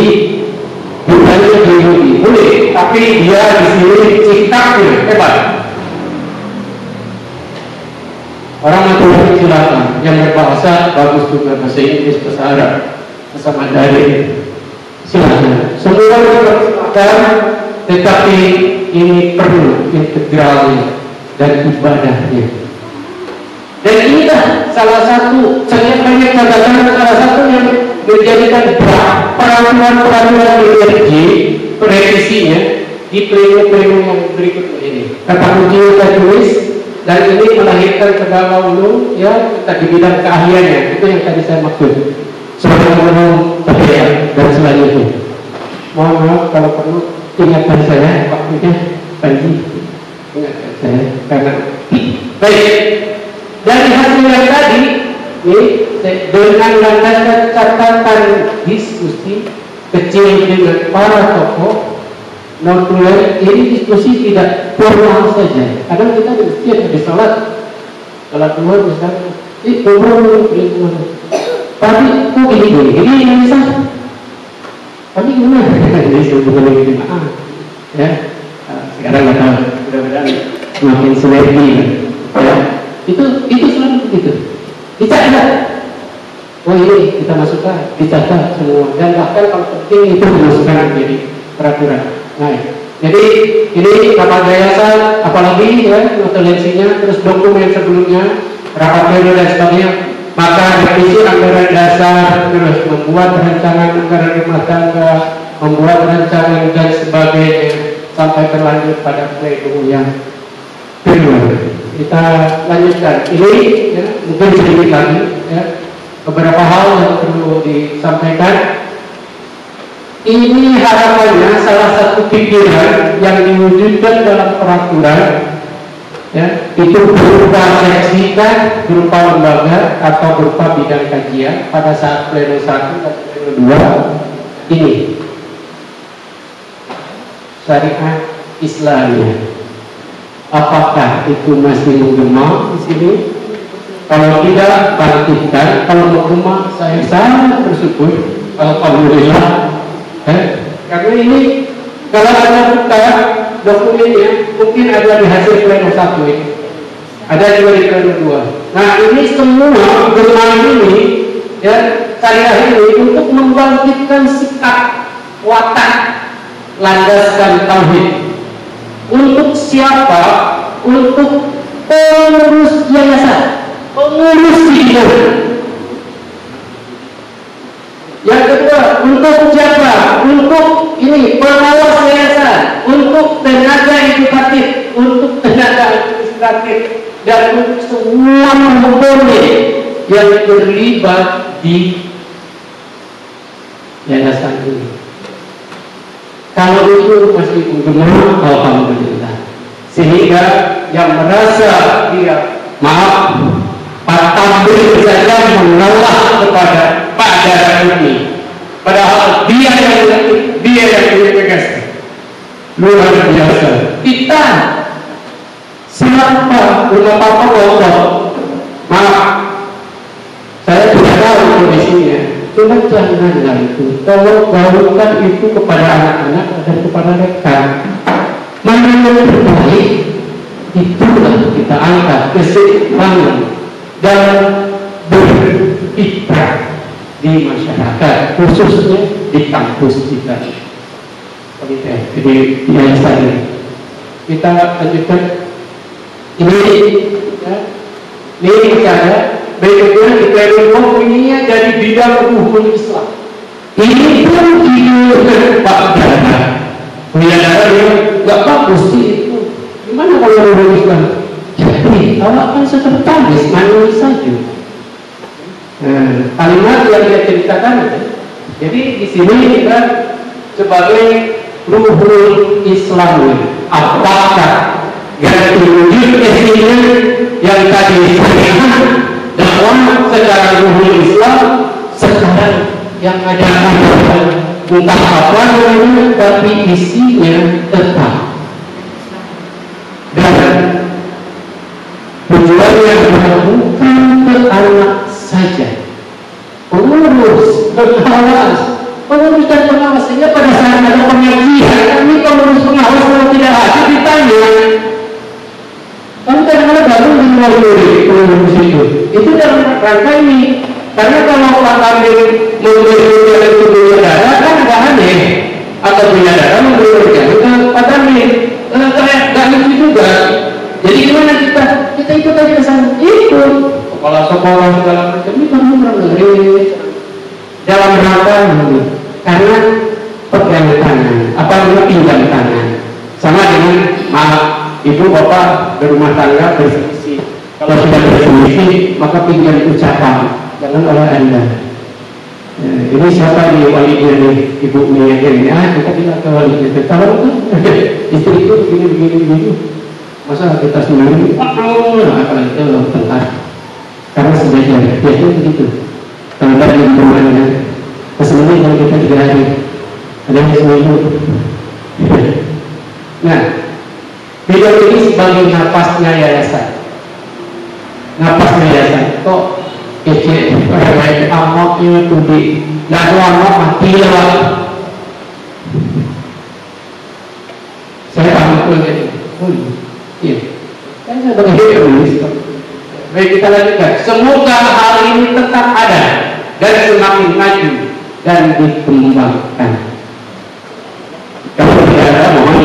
bukannya biologi boleh, tapi dia di sini sikapnya hebat. Orang matematik silakan, yang berbahasa bagus juga, bahasa Inggris, bahasa Arab, bahasa Mandarin, silakan. Semua silakan, tetapi ini perlu integralnya dan ibadahnya. Dan inilah salah satu, saya banyak katakan salah satu yang menjadikan peraturan-peraturan energi revisinya di pleno-pleno yang berikut ini. Kata kunci kita tulis, dan ini melahirkan segala ulum ya di bidang keahliannya. Itu yang tadi saya maksud. Sebelum PPL dan selanjutnya. Mohon maaf kalau perlu ingatkan saya waktunya Panji. Ingatkan saya karena baik. Dari hasil yang tadi, dengan landasan catatan diskusi kecil dengan para tokoh notulen, ini diskusi tidak formal saja. Kadang kita di sholat luar misalnya, tapi kok ini bisa? Tapi gimana? Ini sebetulnya gini, ya. Sekarang nggak tahu, mudah-mudahan semakin sinergi, ya. Itu selalu begitu. Dicatat. Oh ini kita masukkan, dicatat semua. Dan bahkan kalau penting itu dimasukkan menjadi peraturan. Nah, jadi ini kapal yayasan, apalagi ya notulensinya, terus dokumen sebelumnya, rapat pleno dan sebagainya. Maka revisi anggaran dasar, terus membuat rancangan anggaran rumah tangga, membuat rancangan dan sebagainya, sampai berlanjut pada pleno yang kedua. Kita lanjutkan. Ini ya, mungkin sedikit lagi ya, beberapa hal yang perlu disampaikan. Ini harapannya salah satu pikiran yang diwujudkan dalam peraturan ya, itu berupa seksikan, berupa lembaga atau berupa bidang kajian pada saat pleno 1 dan pleno 2 ini syariat Islamnya. Apakah itu masih menggema di sini? Kalau tidak, bangkitkan. Kalau menggema, saya sangat bersyukur. Alhamdulillah. Karena ini kalau Anda buka dokumennya, mungkin ada di hasil pleno 1 ini. Ada juga di pleno 2. Nah, ini semua gema ini, ya, saya ini untuk membangkitkan sikap, watak, landaskan tauhid. Untuk siapa? Untuk pengurus yayasan, pengurus hidup. Yang kedua, untuk siapa? Untuk ini pengawas yayasan, untuk tenaga edukatif, untuk tenaga administratif, dan untuk semua komponen yang terlibat di yayasan ini. Kalau itu masih menggema, alhamdulillah. Sehingga yang merasa dia, maaf, Pak Tampil saja menolak kepada Pak Darah ini. Padahal dia yang punya tugas luar biasa. Kita siapa rumah Papa Bogor? Maaf, saya tidak tahu kondisinya. Cuma janganlah itu, tolong gaulkan itu kepada anak-anak dan kepada rekan. Mana yang terbaik, itulah kita angkat keseimbangan dan berkiprah di masyarakat, khususnya di kampus kita. Jadi yayasan ini. Kita lanjutkan. Ini ya, ini bicara berikutnya di pleno ininya dari bidang hukum Islam. Ini pun hidup Pak Dana. Punya darah dia nggak bagus sih itu. Gimana kalau menuliskan? Jadi awak kan sekretaris manulis saja. Kalimat yang dia ceritakan. Jadi di sini kita sebagai ruhul Islam, apakah yang wujud isinya yang tadi disebutkan dakwah secara ruhul Islam sekarang yang ada entah apa namanya, tapi isinya tetap dan tujuannya adalah bukan ke anak saja, pengurus, pengawas, pengurus dan pengawas. Sehingga pada saat ada pengajian, kami pengurus pengawas kalau tidak ada ditanya, kami kadang-kadang baru mengurusi pengurus itu dalam rangka ini. Karena kalau Pak Kamil memberi dari tubuh darah kan agak aneh, atau punya darah memberi dari Pak Kamil nggak lucu juga. Jadi gimana kita ikut aja kesana, ikut kepala sekolah segala macam ini kamu mengeris dalam rangka karena pegang tangan, apa namanya pinjam tangan, sama dengan maaf ibu bapak berumah tangga berselisih. Kalau sudah berselisih maka pinjam ucapan, jangan oleh anda. Ini siapa di walinya nih, ibu Mia ini? Kita bilang ke walinya, kalau istriku begini. Masa kita sendiri, kalau itu tengah. Karena sebenarnya dia itu begitu. Kalau dari lingkungannya, kesemuanya kalau kita 3 hari, ada yang seminggu. Nah, video ini sebagai napasnya yayasan. Napasnya yayasan. Kok kece, kayak amoknya tudi, nggak ada amok mati lewat. Saya amok lagi. Iya. Kan saya bagi tulis. Baik, kita lanjutkan. Semoga hal ini tetap ada dan semakin maju dan dikembangkan. Kalau tidak ada, mohon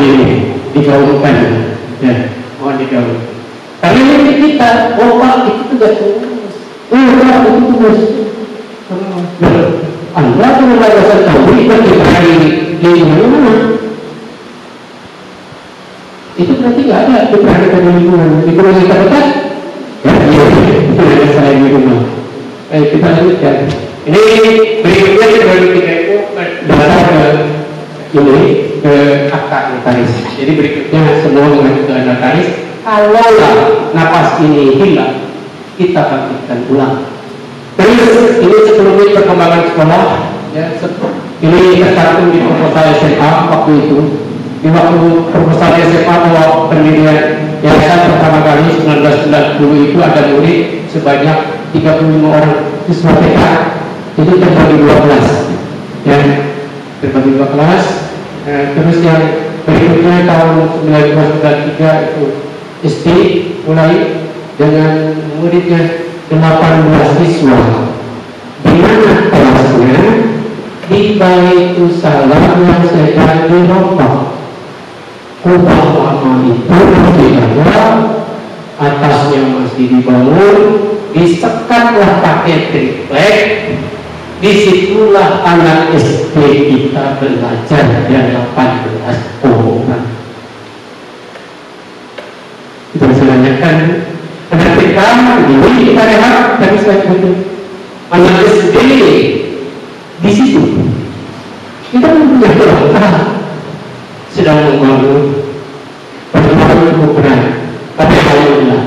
digaungkan. Ya, mohon digaungkan. Karena ini kita, itu tugas pengurus. Itu tugas. Anda punya batasan tahu bagi hari di mana? Itu berarti nggak ada keberanian di lingkungan. Lingkungan kita dekat, ya itu ada salah di rumah. Baik, kita lanjutkan. Ini berikutnya baru kita itu ke akta notaris. Jadi berikutnya semua mengacu ke notaris. Kalaulah napas ini hilang, kita bangkitkan ulang. Terus ini sebelumnya perkembangan sekolah, ya, ini tercantum di proposal SMA waktu itu. Di waktu proposal SMA bahwa pendirian yayasan pertama kali 1990 itu ada murid sebanyak 35 orang siswa TK, itu terbagi 2 kelas, ya, terbagi 2 kelas. Terus yang berikutnya tahun 1993 itu SD mulai dengan muridnya 18 siswa, di mana kelasnya di Baitussalam yang sedang dirombak. Kubah lama itu masih ada, atasnya masih dibangun, disekatlah pakai triplek. Disitulah anak SD kita belajar dan 18 orang. Kita bisa tanyakan, anak kita ini kita rehat, tapi saya betul. Anak SD di situ kita punya berapa sedang membangun perkembangan cukup berat, tapi alhamdulillah.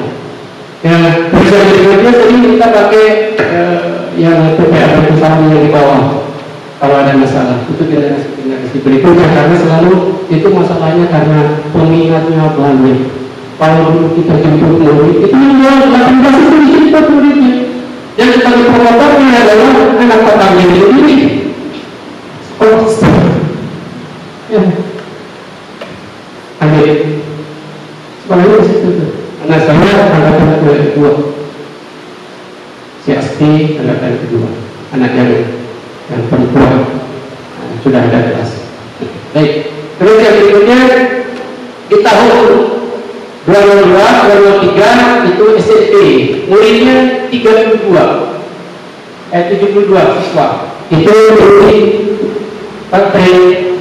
Ya, bisa berikutnya tadi kita pakai yang PPA bersama yang di bawah. Kalau ada masalah itu tidak kasih berikutnya, karena selalu itu masalahnya karena pengingatnya banyak. Kalau dulu kita jemput murid itu yang 18 itu dijemput muridnya. Yang sebagai promotornya adalah anak tetangga ini. Ya. Amin. Sekolahnya di situ tuh. Anak saya angkatan kedua, si Asti angkatan kedua, anak yang perempuan sudah ada kelas. Baik. Terus yang berikutnya di tahun 2002-2003 itu SMP, muridnya 72 siswa. Itu murid Partai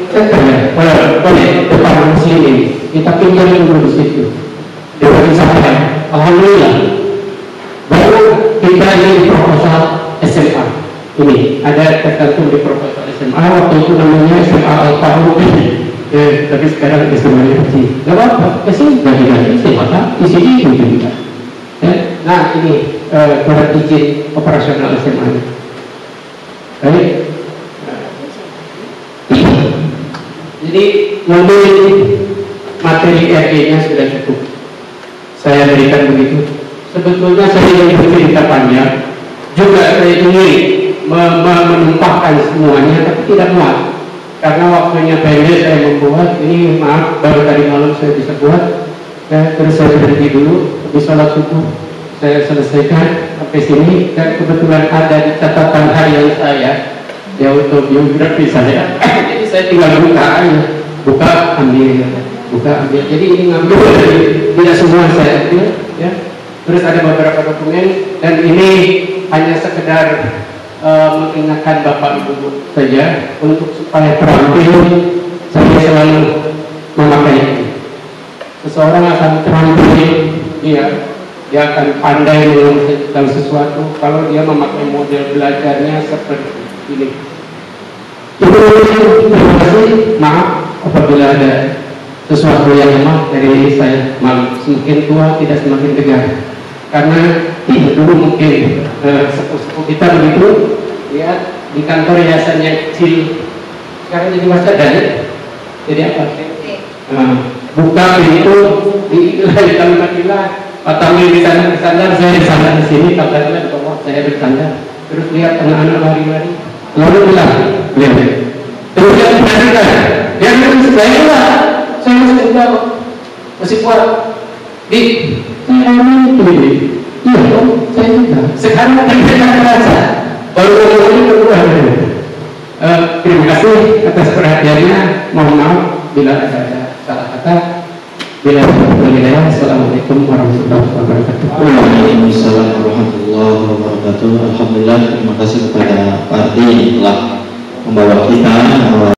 boleh depan muslim ini kita pinjam dulu di situ. Dari saya, alhamdulillah, baru kita ini proposal SMA ini ada tergantung di proposal SMA waktu itu namanya SMA Al-Faruq tapi sekarang SMA Haji. Gak apa-apa, kesini ganti-ganti SMA di sini juga. Nah ini surat izin operasional SMA. Baik. Jadi mobil materi RG-nya sudah cukup. Saya berikan begitu. Sebetulnya saya ingin bercerita panjang. Juga saya ingin menumpahkan semuanya, tapi tidak muat. Karena waktunya pendek saya membuat. Ini maaf, baru tadi malam saya bisa buat. Terus saya berhenti dulu. Habis sholat subuh saya selesaikan sampai sini. Dan kebetulan ada di catatan harian saya ya untuk biografi saya. Jadi saya tinggal buka ambil. Jadi ini ngambil dari tidak semua saya ambil, ya. Terus ada beberapa dokumen dan ini hanya sekedar mengingatkan Bapak Ibu saja untuk supaya terampil. Saya selalu memakai ini. Seseorang akan terampil, dia akan pandai dalam sesuatu kalau dia memakai model belajarnya seperti ini. Terima kasih, maaf apabila ada sesuatu yang lemah dari saya. Maaf, semakin tua tidak semakin tegar. Karena dulu mungkin sepupu kita begitu, lihat di kantor yayasan yang kecil, sekarang jadi masa dari. Jadi apa? Buka pintu di Kalimantan, Pak Tamil di sana bersandar, saya di sana di sini, Kalimantan di bawah, saya bersandar. Terus lihat anak-anak lari-lari. Lalu bilang, terus dia menanyakan, dia bilang, saya masih muda, masih kuat. Saya ini iya dong, saya juga. Sekarang saya merasa, baru ini kedua. Terima kasih atas perhatiannya. Mohon maaf bila ada salah kata. Bila berhidayah. Assalamualaikum warahmatullahi wabarakatuh. Waalaikumsalam warahmatullahi wabarakatuh. Alhamdulillah, terima kasih kepada Pak Ardi telah membawa kita